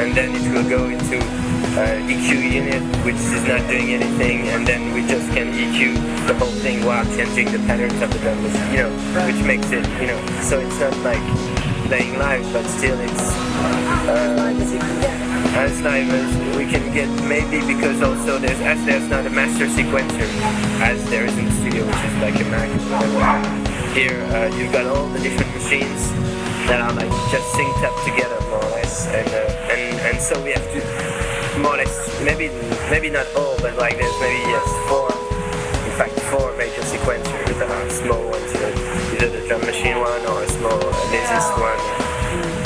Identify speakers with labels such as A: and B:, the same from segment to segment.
A: and then it will go into EQ unit, which is not doing anything, and then we just can EQ the whole thing while changing the patterns of the drum machine, you know, which makes it, you know, so it's not like playing live, but still it's as live as we can get, maybe, because also there's not a master sequencer as there is in the studio, which is like a Mac or whatever. Here you've got all the different machines that are like just synced up together more or less, and so we have to more or less, maybe not all, but like there's maybe four major sequencers that are small ones, you know, either the drum machine one or a small lasist one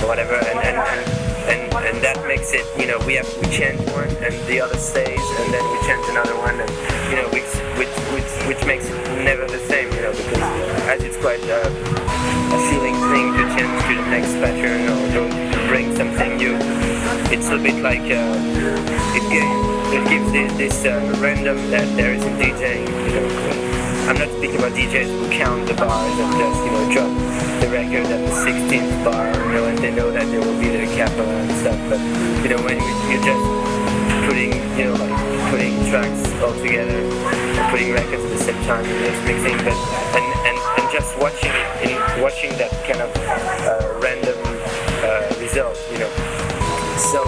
A: or whatever, and that makes it, you know, we change one and the other stays, and then we change another one, and you know, which makes it never the same, you know, because as it's quite a feeling thing to change to the next pattern or to bring something new. It's a bit like it gives this random that there is in DJing. You know, I'm not speaking about DJs who count the bars and just, you know, drop the record at the 16th bar, you know, and they know that there will be the capo and stuff. But you know, when you're just putting, you know, like putting tracks all together, putting records at the same time, and just mixing, but and just watching it, and watching that kind of random result, you know. So